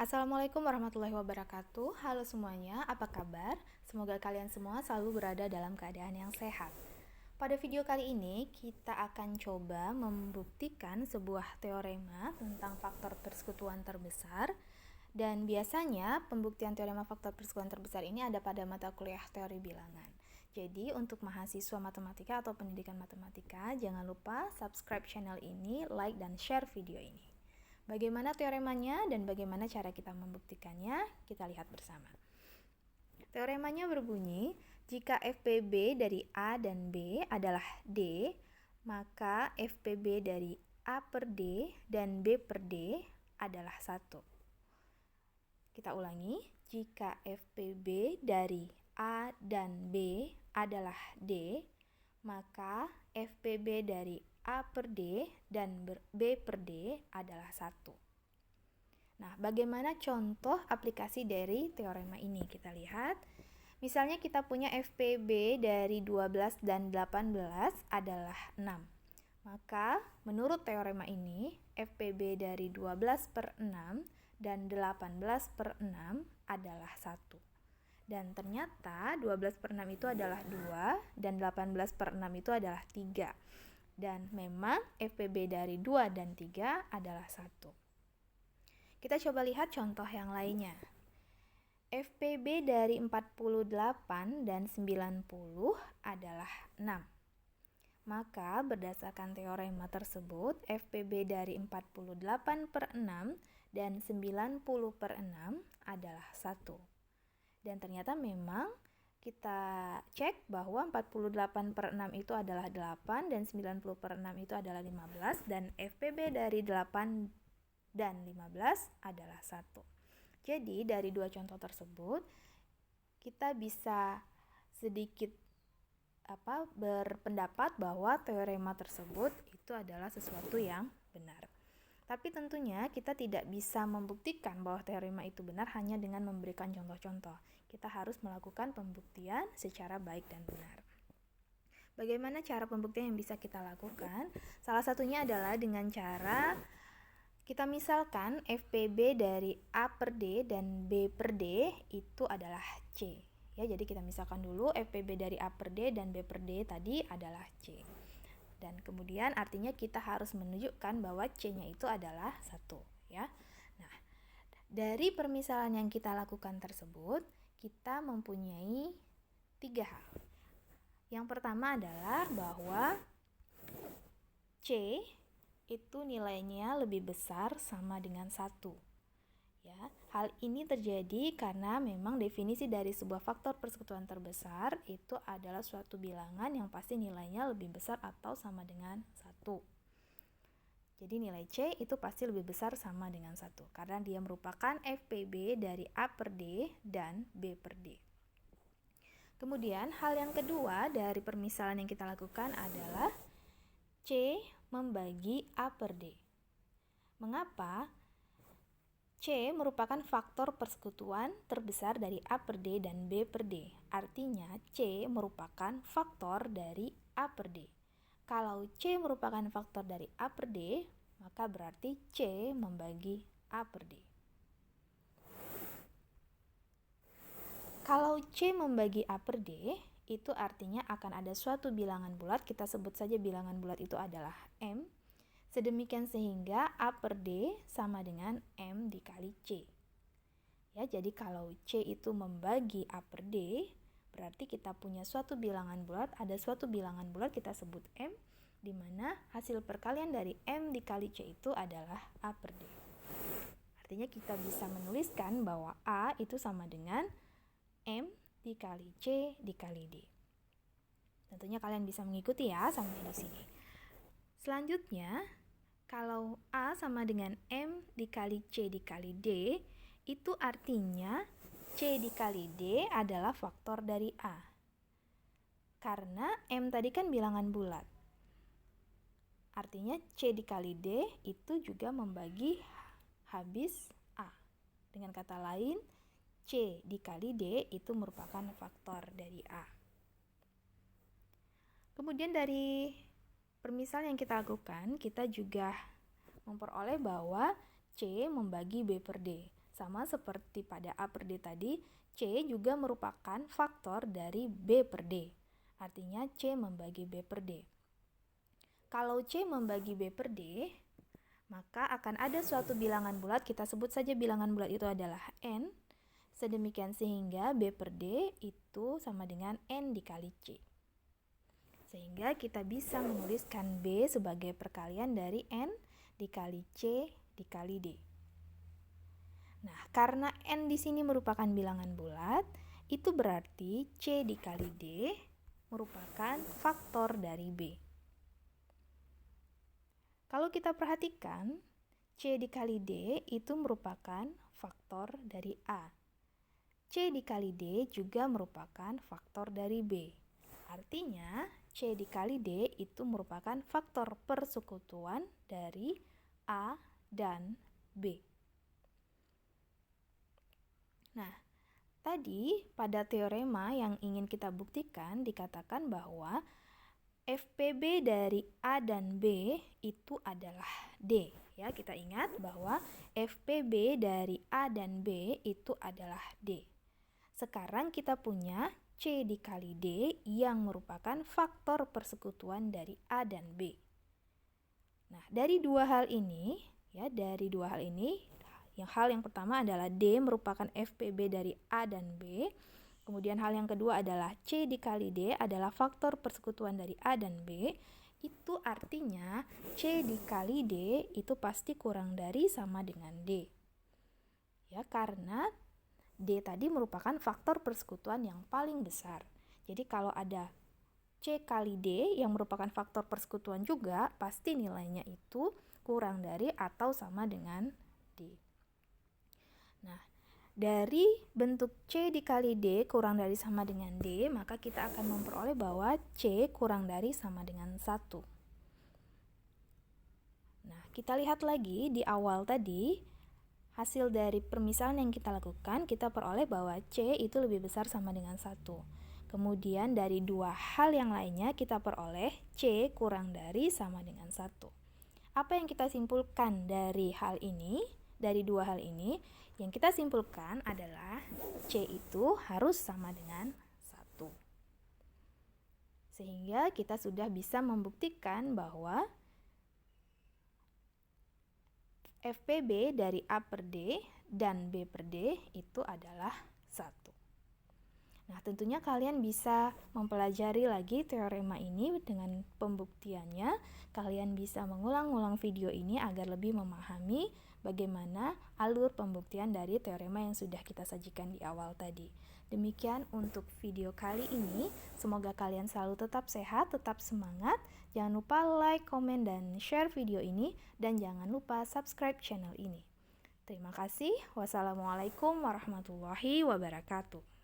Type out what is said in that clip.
Assalamualaikum warahmatullahi wabarakatuh. Halo semuanya, apa kabar? Semoga kalian semua selalu berada dalam keadaan yang sehat. Pada video kali ini, kita akan coba membuktikan sebuah teorema tentang faktor persekutuan terbesar. Dan biasanya pembuktian teorema faktor persekutuan terbesar ini ada pada mata kuliah teori bilangan. Jadi untuk mahasiswa matematika atau pendidikan matematika, jangan lupa subscribe channel ini, like dan share video ini. Bagaimana teoremanya dan bagaimana cara kita membuktikannya, kita lihat bersama. Teoremanya berbunyi, jika FPB dari A dan B adalah D, maka FPB dari A per D dan B per D adalah 1. Kita ulangi, jika FPB dari A dan B adalah D, maka FPB dari A per D dan B per D adalah 1. Nah, bagaimana contoh aplikasi dari teorema ini? Kita lihat. Misalnya kita punya FPB dari 12 dan 18 adalah 6. Maka, menurut teorema ini, FPB dari 12 per 6 dan 18 per 6 adalah 1. Dan ternyata 12 per 6 itu adalah 2 dan 18 per 6 itu adalah 3. Dan memang FPB dari 2 dan 3 adalah 1. Kita coba lihat contoh yang lainnya. FPB dari 48 dan 90 adalah 6. Maka berdasarkan teorema tersebut, FPB dari 48 per 6 dan 90 per 6 adalah 1. Dan ternyata memang kita cek bahwa 48 per 6 itu adalah 8 dan 90 per 6 itu adalah 15 dan FPB dari 8 dan 15 adalah 1. Jadi dari dua contoh tersebut kita bisa sedikit berpendapat bahwa teorema tersebut itu adalah sesuatu yang benar. Tapi tentunya kita tidak bisa membuktikan bahwa teorema itu benar hanya dengan memberikan contoh-contoh. Kita harus melakukan pembuktian secara baik dan benar. Bagaimana cara pembuktian yang bisa kita lakukan? Salah satunya adalah dengan cara kita misalkan FPB dari A per D dan B per D itu adalah C. Ya, jadi kita misalkan dulu FPB dari A per D dan B per D tadi adalah C. Dan kemudian artinya kita harus menunjukkan bahwa C-nya itu adalah 1, ya. Nah, dari permisalan yang kita lakukan tersebut, kita mempunyai 3 hal. Yang pertama adalah bahwa C itu nilainya lebih besar sama dengan 1. Ya, hal ini terjadi karena memang definisi dari sebuah faktor persekutuan terbesar itu adalah suatu bilangan yang pasti nilainya lebih besar atau sama dengan 1. Jadi nilai C itu pasti lebih besar sama dengan 1 karena dia merupakan FPB dari A per D dan B per D. Kemudian hal yang kedua dari permisalan yang kita lakukan adalah C membagi A per D. Mengapa? C merupakan faktor persekutuan terbesar dari A per D dan B per D. Artinya C merupakan faktor dari A per D. Kalau C merupakan faktor dari A per D, maka berarti C membagi A per D. Kalau C membagi A per D, itu artinya akan ada suatu bilangan bulat, kita sebut saja bilangan bulat itu adalah M. Sedemikian sehingga A per D sama dengan M dikali C. Ya, jadi kalau C itu membagi A per D, berarti kita punya suatu bilangan bulat, ada suatu bilangan bulat kita sebut M, di mana hasil perkalian dari M dikali C itu adalah A per D. Artinya kita bisa menuliskan bahwa A itu sama dengan M dikali C dikali D. Tentunya kalian bisa mengikuti ya sampai di sini. Selanjutnya, kalau A sama dengan M dikali C dikali D, itu artinya C dikali D adalah faktor dari A. Karena M tadi kan bilangan bulat. Artinya C dikali D itu juga membagi habis A. Dengan kata lain, C dikali D itu merupakan faktor dari A. Kemudian dari permisalan yang kita lakukan, kita juga memperoleh bahwa C membagi B per D. Sama seperti pada A per D tadi, C juga merupakan faktor dari B per D. Artinya C membagi B per D. Kalau C membagi B per D, maka akan ada suatu bilangan bulat, kita sebut saja bilangan bulat itu adalah N, sedemikian sehingga B per D itu sama dengan N dikali C. Sehingga kita bisa menuliskan B sebagai perkalian dari N dikali C dikali D. Nah, karena N di sini merupakan bilangan bulat, itu berarti C dikali D merupakan faktor dari B. Kalau kita perhatikan, C dikali D itu merupakan faktor dari A. C dikali D juga merupakan faktor dari B. Artinya, C dikali D itu merupakan faktor persekutuan dari A dan B. Nah, tadi pada teorema yang ingin kita buktikan dikatakan bahwa FPB dari A dan B itu adalah D. Ya, kita ingat bahwa FPB dari A dan B itu adalah D. Sekarang kita punya C dikali D yang merupakan faktor persekutuan dari A dan B. Nah, dari dua hal ini, hal yang pertama adalah D merupakan FPB dari A dan B. Kemudian hal yang kedua adalah C dikali D adalah faktor persekutuan dari A dan B. Itu artinya C dikali D itu pasti kurang dari sama dengan D. Ya, karena D tadi merupakan faktor persekutuan yang paling besar. Jadi kalau ada C kali D yang merupakan faktor persekutuan juga, pasti nilainya itu kurang dari atau sama dengan D. Nah, dari bentuk C dikali D kurang dari sama dengan D, maka kita akan memperoleh bahwa C kurang dari sama dengan 1. Nah, kita lihat lagi di awal tadi, hasil dari permisalan yang kita lakukan, kita peroleh bahwa C itu lebih besar sama dengan 1. Kemudian dari dua hal yang lainnya kita peroleh C kurang dari sama dengan 1. Apa yang kita simpulkan dari hal ini? Dari dua hal ini, yang kita simpulkan adalah C itu harus sama dengan 1. Sehingga kita sudah bisa membuktikan bahwa FPB dari A per D dan B per D itu adalah 1. Nah, tentunya kalian bisa mempelajari lagi teorema ini dengan pembuktiannya. Kalian bisa mengulang-ulang video ini agar lebih memahami bagaimana alur pembuktian dari teorema yang sudah kita sajikan di awal tadi. Demikian untuk video kali ini. Semoga kalian selalu tetap sehat, tetap semangat. Jangan lupa like, komen, dan share video ini. Dan jangan lupa subscribe channel ini. Terima kasih. Wassalamualaikum warahmatullahi wabarakatuh.